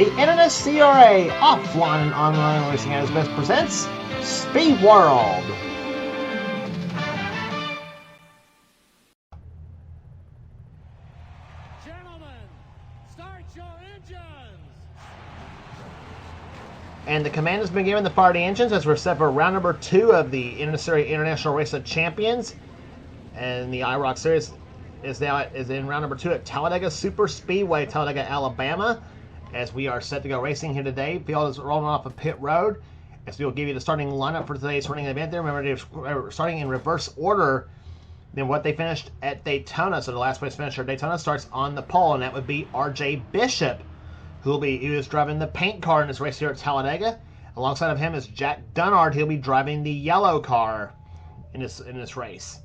The NNSCRA offline and online racing at its best presents Speed World. Gentlemen, start your engines. And the command has been given to fire the engines as we're set for round number 2 of the NNSCRA International Race of Champions. And the IROC series is in round number 2 at Talladega Superspeedway, Talladega, Alabama. As we are set to go racing here today, field is rolling off a pit road. As we will give you the starting lineup for today's running event there. Remember, they're starting in reverse order than what they finished at Daytona. So the last place finisher at Daytona starts on the pole, and that would be R.J. Bishop, who is driving the paint car in this race here at Talladega. Alongside of him is Jack Dunnard. He'll be driving the yellow car in this race.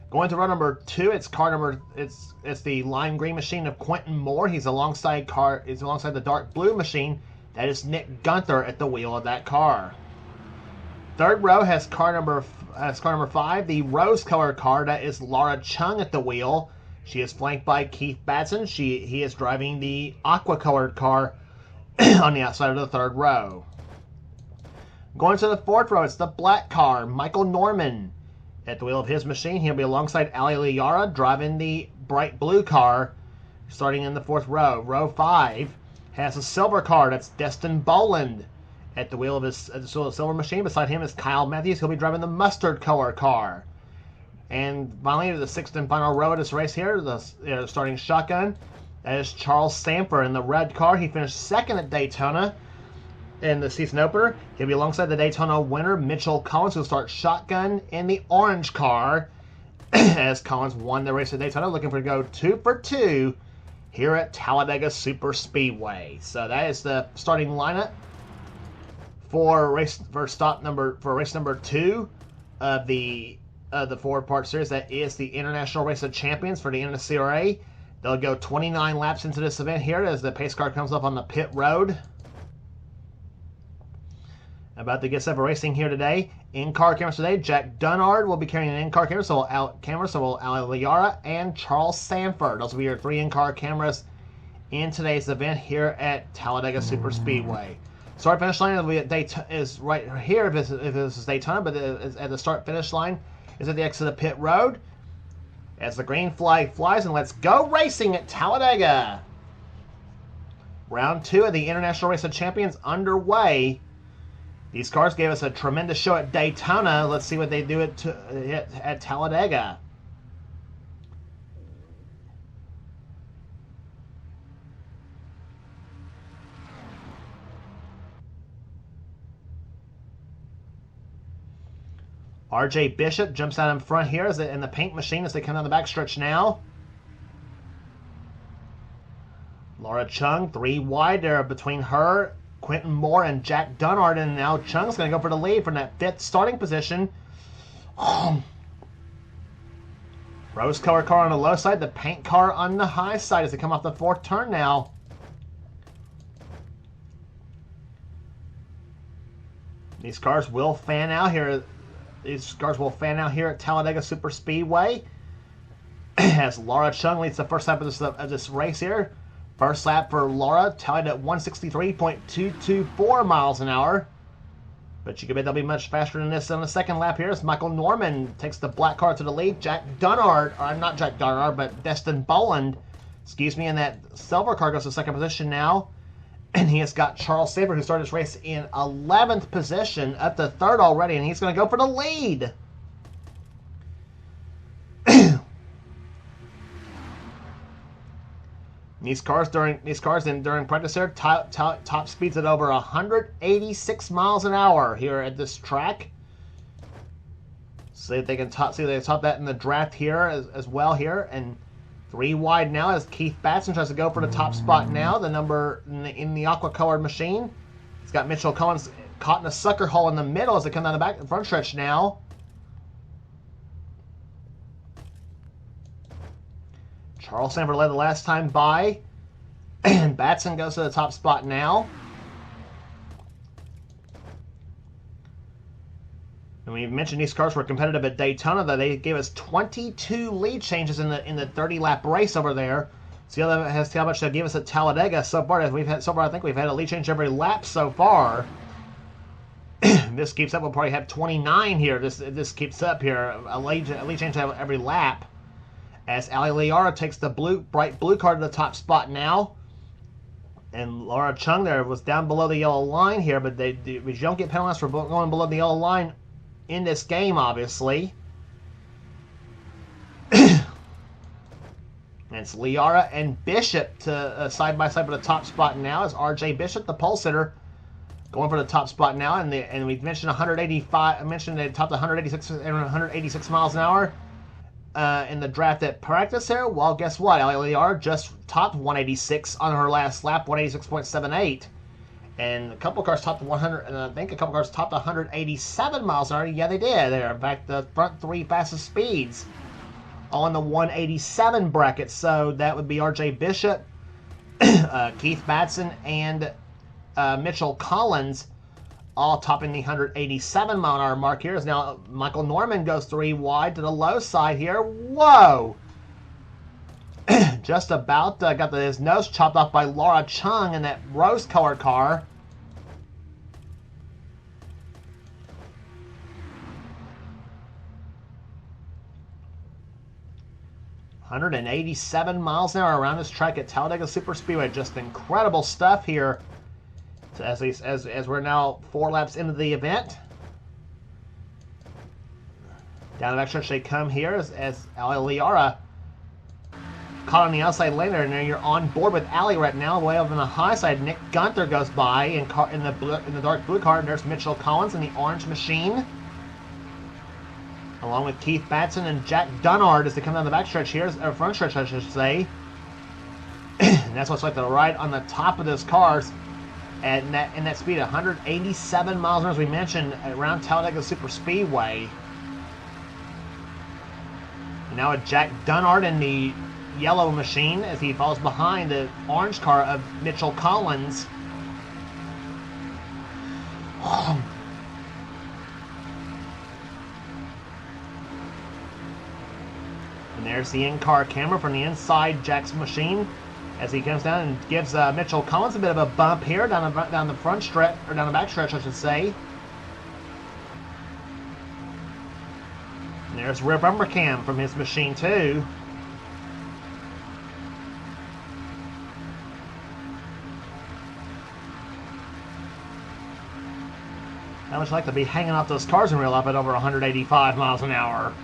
Going to row number 2, it's the lime green machine of Quentin Moore. He's alongside the dark blue machine. That is Nick Gunther at the wheel of that car. Third row has car number 5, the rose-colored car. That is Laura Chung at the wheel. She is flanked by Keith Batson. He is driving the aqua-colored car on the outside of the third row. Going to the fourth row, it's the black car, Michael Norman. At the wheel of his machine, he'll be alongside Ali Liara driving the bright blue car, starting in the fourth row. Row 5 has a silver car. That's Destin Boland. At the wheel of his silver machine, beside him is Kyle Matthews. He'll be driving the mustard color car. And finally, the sixth and final row of this race here, the starting shotgun, that is Charles Sanford in the red car. He finished second at Daytona in the season opener. He'll be alongside the Daytona winner, Mitchell Collins, who'll start shotgun in the orange car as Collins won the race at Daytona, looking for to go 2 for 2 here at Talladega Superspeedway. So that is the starting lineup for race number 2 of the 4-part series. That is the International Race of Champions for the NNSCRA. They'll go 29 laps into this event here as the pace car comes up on the pit road. About to get set for racing here today. In-car cameras today, Jack Dunnard will be carrying an in-car camera, so will Ali Liara and Charles Sanford. Those will be your 3 in-car cameras in today's event here at Talladega Superspeedway. Start-finish line is right here if this is Daytona, but at the start-finish line is at the exit of pit road. As the green flag flies, and let's go racing at Talladega. Round 2 of the International Race of Champions underway. These cars gave us a tremendous show at Daytona. Let's see what they do at Talladega. R.J. Bishop jumps out in front here in the paint machine as they come down the backstretch now. Laura Chung, 3 wide there between her, Quentin Moore, and Jack Dunnard, and now Chung's going to go for the lead from that 5th starting position. Rose-colored car on the low side, the paint car on the high side as they come off the 4th turn now. These cars will fan out here. At Talladega Superspeedway as Laura Chung leads the first lap of this race here. First lap for Laura, tallied at 163.224 miles an hour. But you can bet they'll be much faster than this on the second lap here as Michael Norman takes the black car to the lead. Not Jack Dunnard, but Destin Boland, in that silver car goes to second position now. And he has got Charles Sanford, who started this race in 11th position, up to 3rd already, and he's going to go for the lead. These cars during practice here, top speeds at over 186 miles an hour here at this track. See if they can top that in the draft here as well here. And 3 wide now as Keith Batson tries to go for the top spot now. The number in the aqua-colored machine. He's got Mitchell Collins caught in a sucker hole in the middle as they come down the front stretch now. Charles Sanford led the last time by, and Batson goes to the top spot now. And we mentioned these cars were competitive at Daytona, though they gave us 22 lead changes in the 30-lap race over there. See how much they'll give us at Talladega so far. I think we've had a lead change every lap so far. This keeps up. We'll probably have 29 here. This keeps up here. A lead change every lap. As Ali Liara takes the bright blue car to the top spot now. And Laura Chung there was down below the yellow line here, but you don't get penalized for going below the yellow line in this game, obviously. And it's Liara and Bishop to side by side for the top spot now. As RJ Bishop, the pole sitter, going for the top spot now. And we mentioned 185. I mentioned they topped 186 miles an hour in the draft at practice here. Well, guess what? Liara just topped 186 on her last lap, 186.78. And a couple cars topped 100, and I think a couple cars topped 187 miles an hour. Yeah, they did. They're in fact the front three fastest speeds on the 187 bracket. So that would be RJ Bishop, Keith Batson, and Mitchell Collins, all topping the 187 mile an hour mark here. As now Michael Norman goes 3 wide to the low side here. Whoa! Just about got his nose chopped off by Laura Chung in that rose-colored car. $187 miles an hour around this track at Talladega Superspeedway. Just incredible stuff here. So as we're now 4 laps into the event. Down the backstretch they come here as Ali Liara caught on the outside lane there, and then you're on board with Ali right now. Way over on the high side, Nick Gunther goes by in the dark blue car, and there's Mitchell Collins in the orange machine, along with Keith Batson and Jack Dunnard as they come down the backstretch here, or front stretch I should say. And that's what's like to ride on the top of those cars at in that speed, 187 miles an hour, as we mentioned, around Talladega Superspeedway. And now with Jack Dunnard in the yellow machine as he falls behind the orange car of Mitchell Collins. And there's the in-car camera from the inside Jack's machine as he comes down and gives Mitchell Collins a bit of a bump here down the front stretch, or down the back stretch I should say. And there's Rip Umbercam from his machine too. How much like to be hanging off those cars in real life at over 185 miles an hour.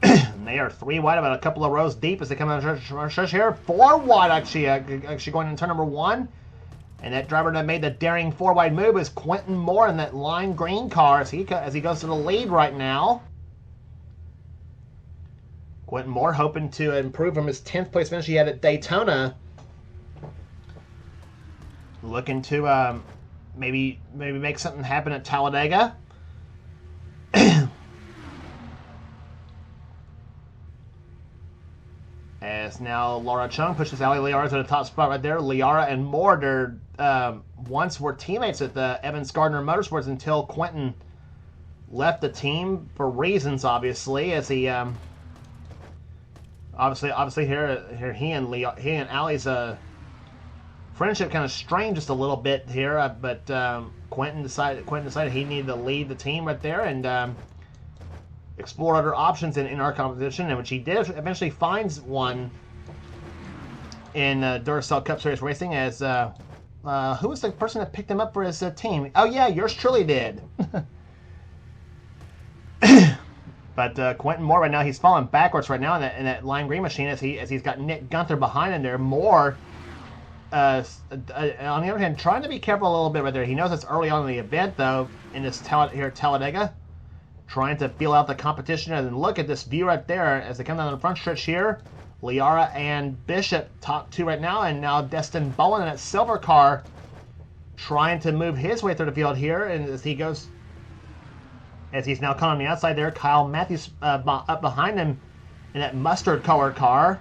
And they are 3 wide, about a couple of rows deep as they come out of the stretch here. 4 wide actually going into turn number 1. And that driver that made the daring 4 wide move is Quentin Moore in that lime green car as he goes to the lead right now. Quentin Moore hoping to improve from his 10th place finish he had at Daytona. Looking to maybe make something happen at Talladega. As now Laura Chung pushes Ali Liara to the top spot right there. Liara and Moore, they're once were teammates at the Evans Gardner Motorsports until Quentin left the team for reasons, obviously, as he obviously here he and Ali's friendship kind of strained just a little bit here, but Quentin decided he needed to lead the team right there and explore other options in our competition, and which he did. Eventually finds one in Duracell Cup Series Racing as who was the person that picked him up for his team? Oh yeah, yours truly did. But Quentin Moore right now, he's falling backwards right now in that lime green machine as he's got Nick Gunther behind him there. Moore, on the other hand, trying to be careful a little bit right there. He knows it's early on in the event though in this here at Talladega, trying to feel out the competition. And then look at this view right there as they come down the front stretch here. Liara and Bishop top 2 right now, and now Destin Bowen in that silver car trying to move his way through the field here, and as he's now caught on the outside there, Kyle Matthews up behind him in that mustard colored car.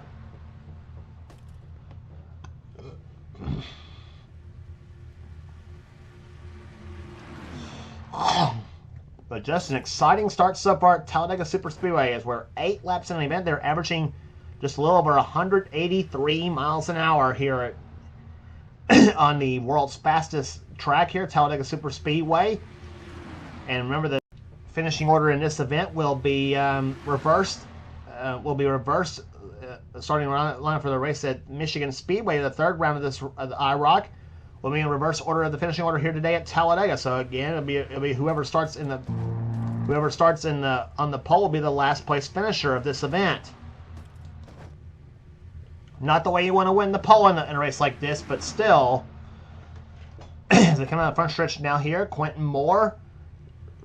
But just an exciting start so far at Talladega Superspeedway as we're 8 laps in the event. They're averaging just a little over 183 miles an hour here on the world's fastest track here, Talladega Superspeedway. And remember, the finishing order in this event will be reversed. Starting line for the race at Michigan Speedway. The third round of the IROC will be in reverse order of the finishing order here today at Talladega. So again, it'll be whoever starts on the pole will be the last place finisher of this event. Not the way you want to win the pole in a race like this, but still. As they come out of the front stretch now here, Quentin Moore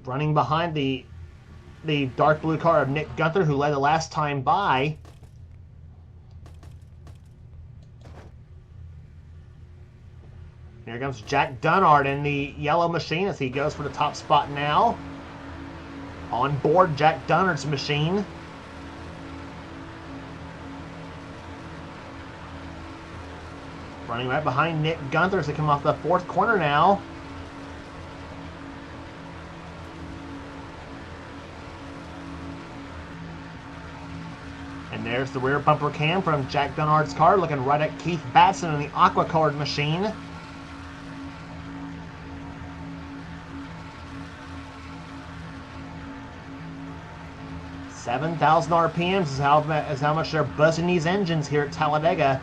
running behind the dark blue car of Nick Gunther, who led the last time by. Here comes Jack Dunnard in the yellow machine as he goes for the top spot now. On board Jack Dunnard's machine. Running right behind Nick Gunther as they come off the fourth corner now. And there's the rear bumper cam from Jack Dunnard's car, looking right at Keith Batson in the aqua-colored machine. $7,000 RPMs is how much they're buzzing these engines here at Talladega.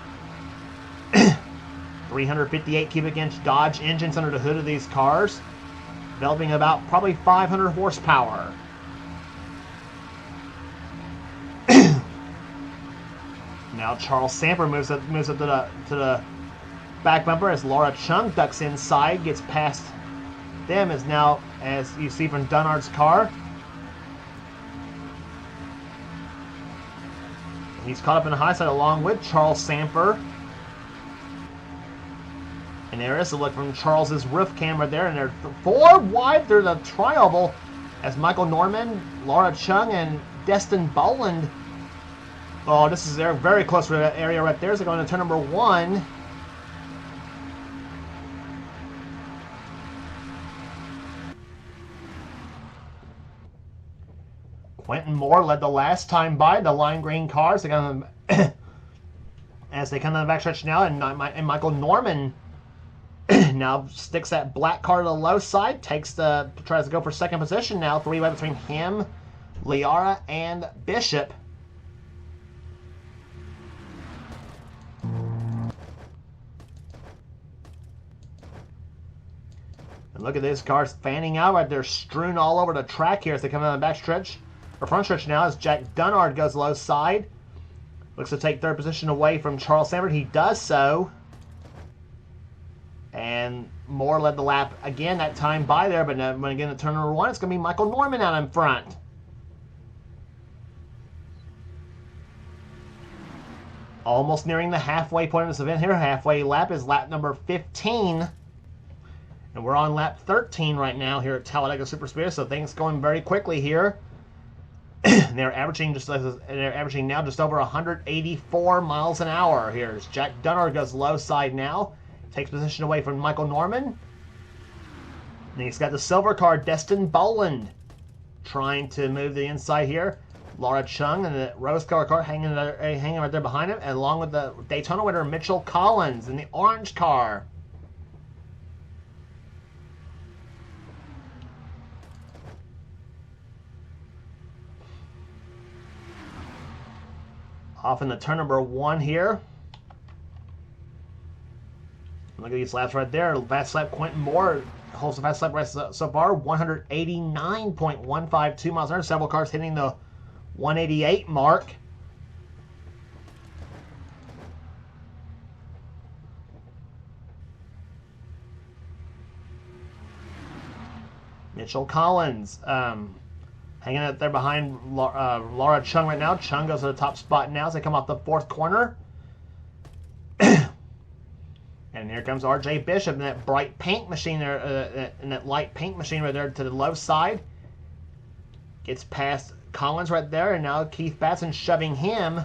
358 cubic inch Dodge engines under the hood of these cars, developing about probably 500 horsepower. Now Charles Samper moves up to the back bumper as Laura Chung ducks inside, gets past them as you see from Dunnard's car. He's caught up in the high side along with Charles Samper. And there is a look from Charles's roof camera there, and they're 4 wide through the tri-oval as Michael Norman, Laura Chung, and Destin Boland. Oh, they're very close to that area right there. So they're going to turn number 1. Quentin Moore led the last time by the lime green cars. As they come to the backstretch now, and Michael Norman now sticks that black car to the low side, tries to go for second position now. 3-way between him, Liara, and Bishop. And look at these cars fanning out right there, strewn all over the track here as they come out of the backstretch. Or front stretch now as Jack Dunnard goes low side. Looks to take third position away from Charles Samper. He does so. And Moore led the lap again that time by there, but when again at turn number 1, it's going to be Michael Norman out in front. Almost nearing the halfway point of this event here. Halfway lap is lap number 15. And we're on lap 13 right now here at Talladega Superspeedway, so things going very quickly here. They're averaging now just over 184 miles an hour here as Jack Dunnard goes low side now. Takes position away from Michael Norman. And he's got the silver car, Destin Boland, trying to move the inside here. Laura Chung and the rose color car hanging right there behind him, and along with the Daytona winner Mitchell Collins in the orange car. Off in the turn number 1 here. Look at these laps right there. Fast lap Quentin Moore holds the fast lap right so far. 189.152 miles an hour. Several cars hitting the 188 mark. Mitchell Collins hanging out there behind Laura Chung right now. Chung goes to the top spot now as they come off the fourth corner. And here comes R.J. Bishop in that bright paint machine there, in that light paint machine right there to the low side. Gets past Collins right there, and now Keith Batson shoving him.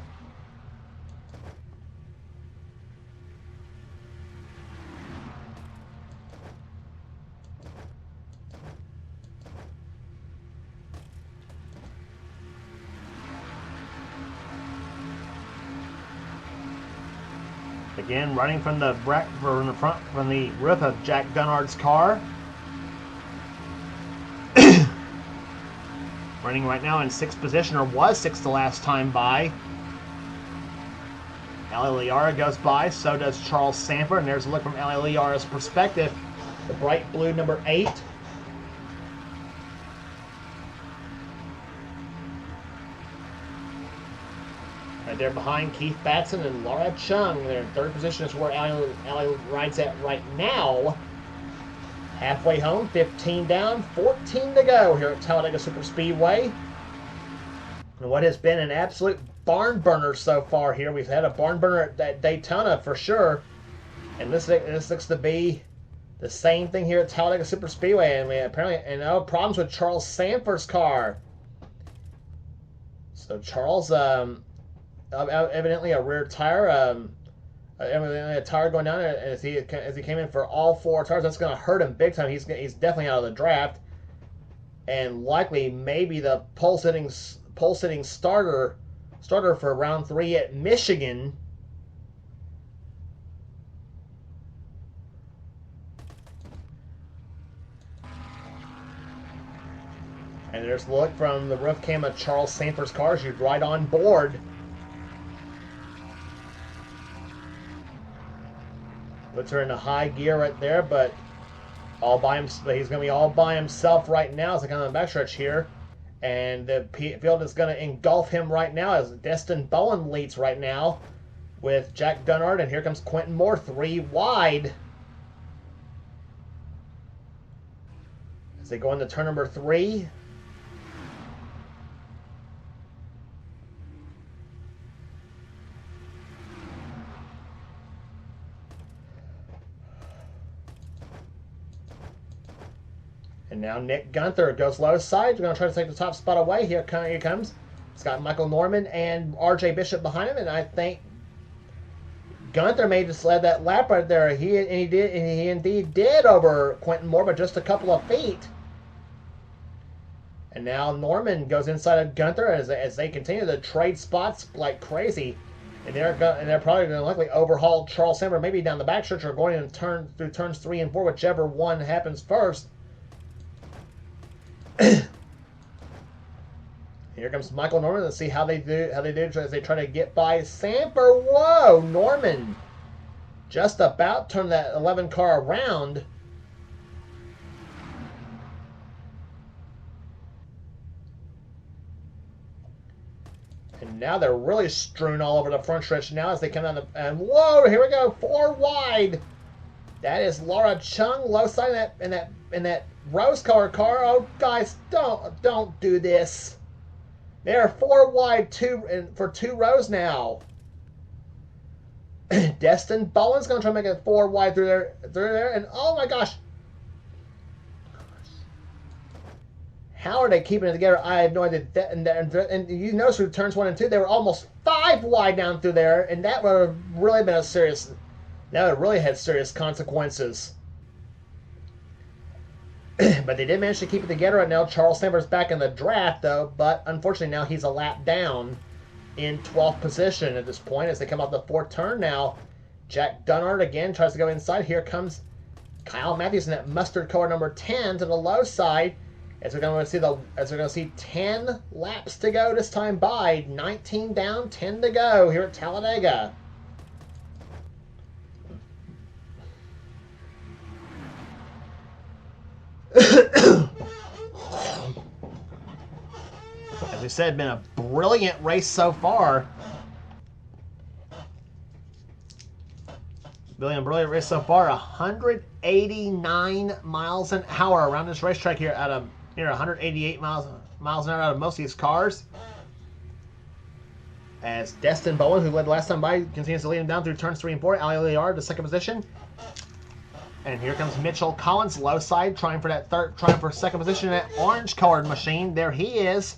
Again, running from the roof of Jack Dunard's car. Running right now in 6th position, or was 6th the last time by. Ali Liara goes by, so does Charles Sanford, and there's a look from Ali Liara's perspective. The bright blue number 8. Right there behind Keith Batson and Laura Chung. They're in 3rd position. Is where Ali rides at right now. Halfway home, 15 down, 14 to go here at Talladega Superspeedway. And what has been an absolute barn burner so far here. We've had a barn burner at Daytona for sure. And this looks to be the same thing here at Talladega Superspeedway. And we apparently no problems with Charles Sanford's car. So Charles, evidently a rear tire. Evidently a tire going down there, and as he came in for all 4 tires, that's going to hurt him big time. He's definitely out of the draft, and likely maybe the pole sitting starter for round 3 at Michigan. And there's a look from the roof cam of Charles Sanford's car. She's right on board. Puts her in a high gear right there, but all by himself. He's going to be all by himself right now as they come on the backstretch here. And the field is going to engulf him right now as Destin Bowen leads right now with Jack Dunard. And here comes Quentin Moore, 3 wide. As they go into turn number 3. And now Nick Gunther goes low side. We're going to try to take the top spot away. Here he comes. It's got Michael Norman and R.J. Bishop behind him, and I think Gunther may just led that lap right there. He indeed did over Quentin Moore by just a couple of feet. And now Norman goes inside of Gunther as they continue to trade spots like crazy. And they're probably going to likely overhaul Charles Sanford, maybe down the backstretch or going through turns 3 and 4, whichever one happens first. Here comes Michael Norman. Let's see how they do as they try to get by Sanford. Whoa, Norman just about turned that 11 car around. And now they're really strewn all over the front stretch now as they come down and whoa, here we go, 4 wide. That is Laura Chung, low side in that rose-colored car. Oh, guys, don't do this. They're 4 wide for 2 rows now. Destin Bowen's going to try to make it 4 wide through there, and oh my gosh. How are they keeping it together? I have no idea. And you notice through turns 1 and 2, they were almost 5 wide down through there, and that would have really been that would have really had serious consequences. But they did manage to keep it together right now. Charles Sanford's back in the draft, though, but unfortunately now he's a lap down in 12th position at this point as they come out the 4th turn now. Jack Dunard again tries to go inside. Here comes Kyle Matthews in that mustard color number 10 to the low side as we're going to see 10 laps to go this time by. 19 down, 10 to go here at Talladega. As we said, been a brilliant race so far. Brilliant race so far. 189 miles an hour around this racetrack here out of near 188 miles an hour out of most of these cars. As Destin Bowen, who led last time by, continues to lead him down through turns 3 and 4. Ali Liard, the 2nd position. And here comes Mitchell Collins, low side, trying for 2nd position in that orange-colored machine. There he is.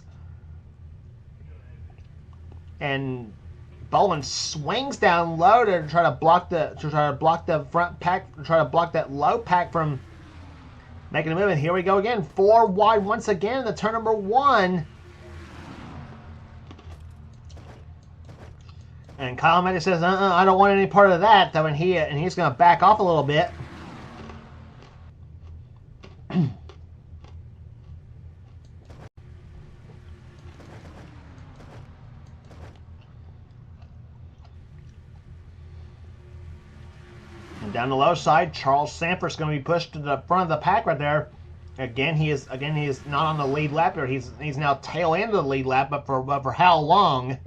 And Bowen swings down low to try to block the front pack, to try to block that low pack from making a move. And here we go again, 4 wide once again in the turn number 1. And Kyle Matthews says, I don't want any part of that. Though, and he's going to back off a little bit. And down the low side, Charles Sanford's going to be pushed to the front of the pack right there. Again, he is not on the lead lap here. He's now tail end of the lead lap, but for how long?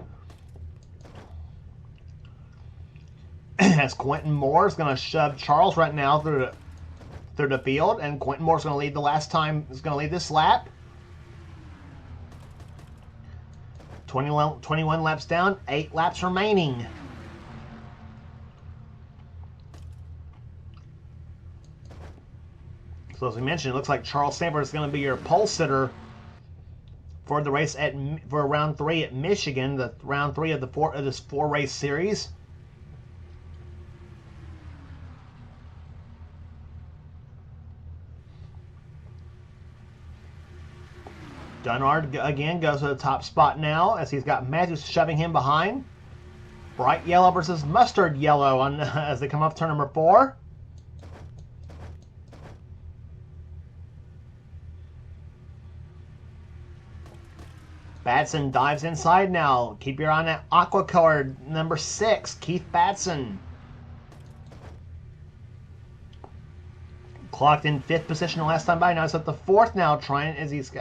As Quentin Moore is going to shove Charles right now through the field, and Quentin Moore is going to lead this lap. 21 laps down, 8 laps remaining. So as we mentioned, it looks like Charles Sanford is going to be your pole sitter for the race for round 3 at Michigan, the round 3 of this 4-race series. Dunard again goes to the top spot now as he's got Matthews shoving him behind. Bright yellow versus mustard yellow as they come off turn number 4. Batson dives inside now. Keep your eye on that aqua colored number 6, Keith Batson. Clocked in 5th position the last time by. Now he's up to 4th now, trying as he's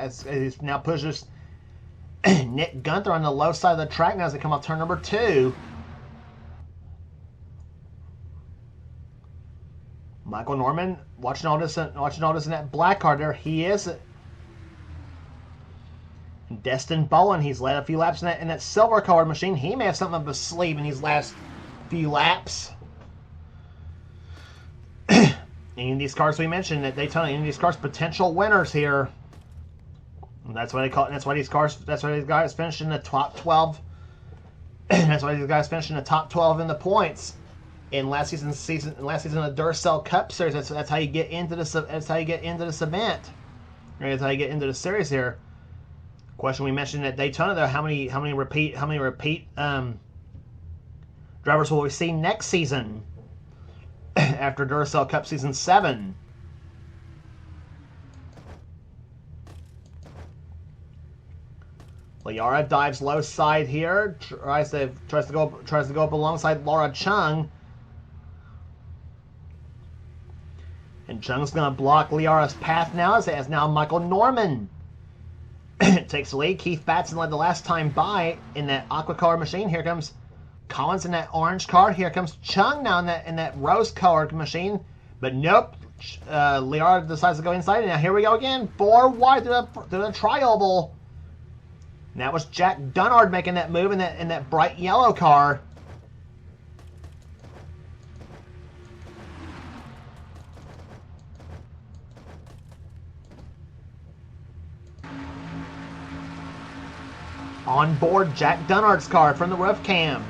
now pushes Nick Gunther on the low side of the track now as they come off turn number 2. Michael Norman watching all this in that black car there. He is. Destin Bowen, he's led a few laps in that silver colored machine. He may have something up his sleeve in these last few laps. Any of these cars we mentioned at Daytona, any of these cars potential winners here. And that's why they call it. That's why these guys finished in the top 12. That's why these guys finished in the top 12 in the points in last season of the Duracell Cup Series. That's how you get into this. That's how you get into this event. That's how you get into the series here. Question we mentioned at Daytona though: how many repeat drivers will we see next season after Duracell Cup Season 7? Liara dives low side here, tries to go up alongside Laura Chung, and Chung's going to block Liara's path now as now Michael Norman takes the lead. Keith Batson led the last time by in that aqua color machine. Here comes Collins in that orange car. Here comes Chung now in that rose colored machine. But nope, Liara decides to go inside. And now here we go again. 4 wide through the tri-oval. And that was Jack Dunard making that move in that bright yellow car. On board Jack Dunard's car from the roof cam.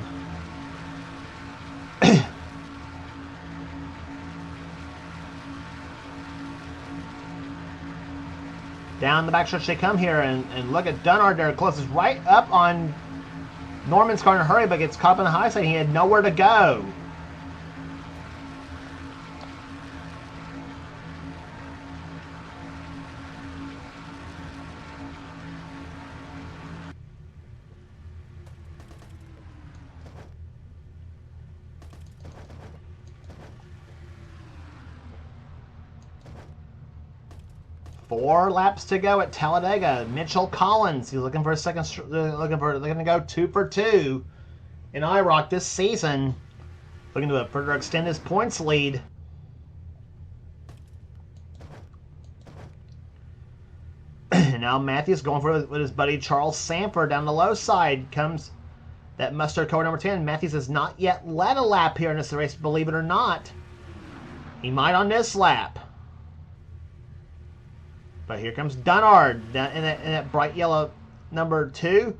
Down the backstretch they come here, and look at Dunard there, closest right up on Norman's car in a hurry, but gets caught up on the high side. He had nowhere to go. Four laps to go at Talladega. Mitchell Collins, he's looking for a second, looking to go 2 for 2 in IROC this season, looking to further extend his points lead. And now Matthews going for it with his buddy Charles Sanford down the low side. Comes that mustard color number 10. Matthews has not yet led a lap here in this race, believe it or not. He might on this lap. But here comes Dunard in that bright yellow number 2.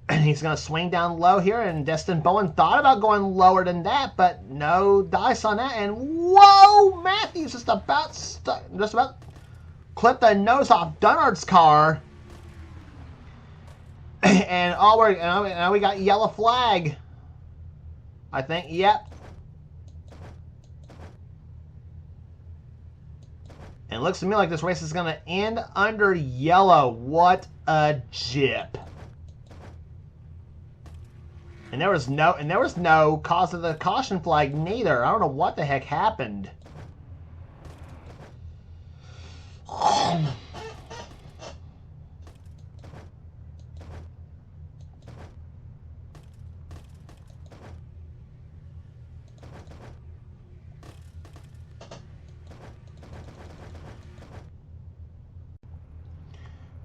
And he's going to swing down low here. And Destin Bowen thought about going lower than that, but no dice on that. And whoa, Matthews just about clipped the nose off Dunard's car. And now we got yellow flag. I think, yep. And it looks to me like this race is going to end under yellow. What a jip. And there was no cause of the caution flag neither. I don't know what the heck happened.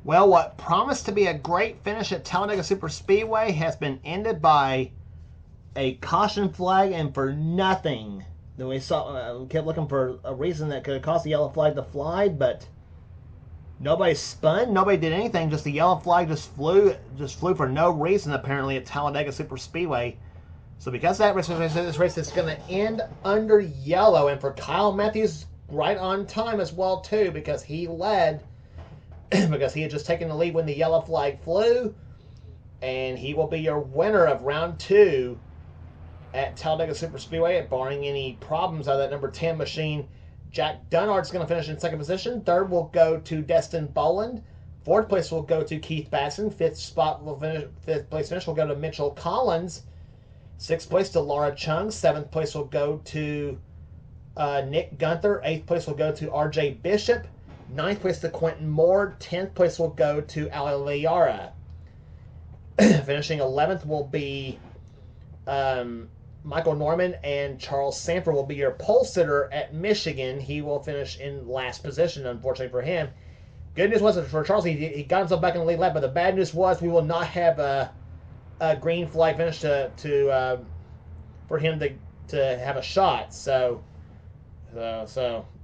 Well, what promised to be a great finish at Talladega Superspeedway has been ended by a caution flag, and for nothing. Then we kept looking for a reason that could have caused the yellow flag to fly, but nobody spun, nobody did anything. Just the yellow flag just flew for no reason apparently at Talladega Superspeedway. So because of that, this race is going to end under yellow, and for Kyle Matthews, right on time as well too, because he led. Because he had just taken the lead when the yellow flag flew, and he will be your winner of round 2 at Talladega Superspeedway, barring any problems out of that number 10 machine. Jack Dunnard's going to finish in 2nd position. 3rd will go to Destin Boland. 4th place will go to Keith Batson. 5th place finish will go to Mitchell Collins. 6th place to Laura Chung. 7th place will go to Nick Gunther. 8th place will go to RJ Bishop. 9th place to Quentin Moore. 10th place will go to Ali Liara. Finishing 11th will be Michael Norman, and Charles Sanford will be your pole sitter at Michigan. He will finish in last position, unfortunately for him. Good news was for Charles, he got himself back in the lead lap, but the bad news was we will not have a green flag finish for him to have a shot. So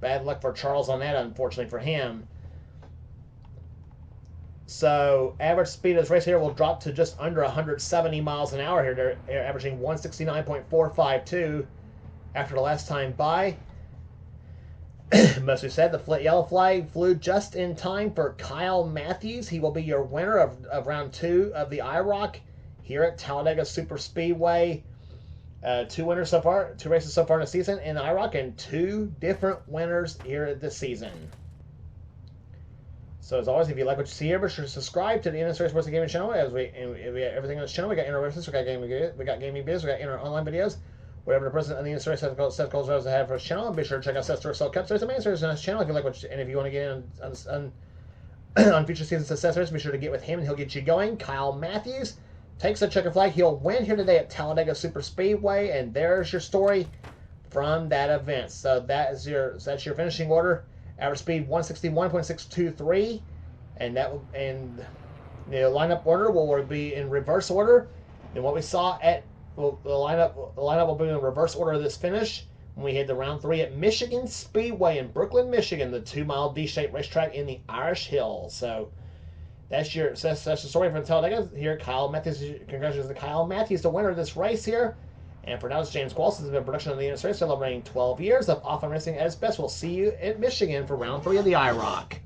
bad luck for Charles on that, unfortunately for him. So average speed of this race here will drop to just under 170 miles an hour here. They're averaging 169.452 after the last time by. Mostly said the yellow flag flew just in time for Kyle Matthews. He will be your winner of round 2 of the IROC here at Talladega Superspeedway. 2 winners so far, 2 races so far in the season in IROC, and 2 different winners here this season. So as always, if you like what you see here, be sure to subscribe to the NNSCRA Sports and Gaming channel. As we have everything on this channel. We got interactions, we got gaming videos, we got inter online videos. Whatever the president of the NNSCRA Seth Coles has to have for his channel, and be sure to check out Seth Sell Cup Series and Main Series on his channel if you like and if you want to get in on future seasons of Seth Series, be sure to get with him and he'll get you going. Kyle Matthews takes the checker flag. He'll win here today at Talladega Superspeedway, and there's your story from that event. So that's your finishing order. Average speed 161.623, and the lineup order will be in reverse order. And what we saw at the lineup will be in reverse order of this finish when we hit the round 3 at Michigan Speedway in Brooklyn, Michigan, the 2-mile D-shaped racetrack in the Irish Hills. So that's the story from Talladega here. Kyle Matthews, congratulations to Kyle Matthews, the winner of this race here. And for now, it's James Qualls. This has been a production of the NNSCRA, celebrating 12 years of off-road racing at its best. We'll see you in Michigan for round 3 of the IROC.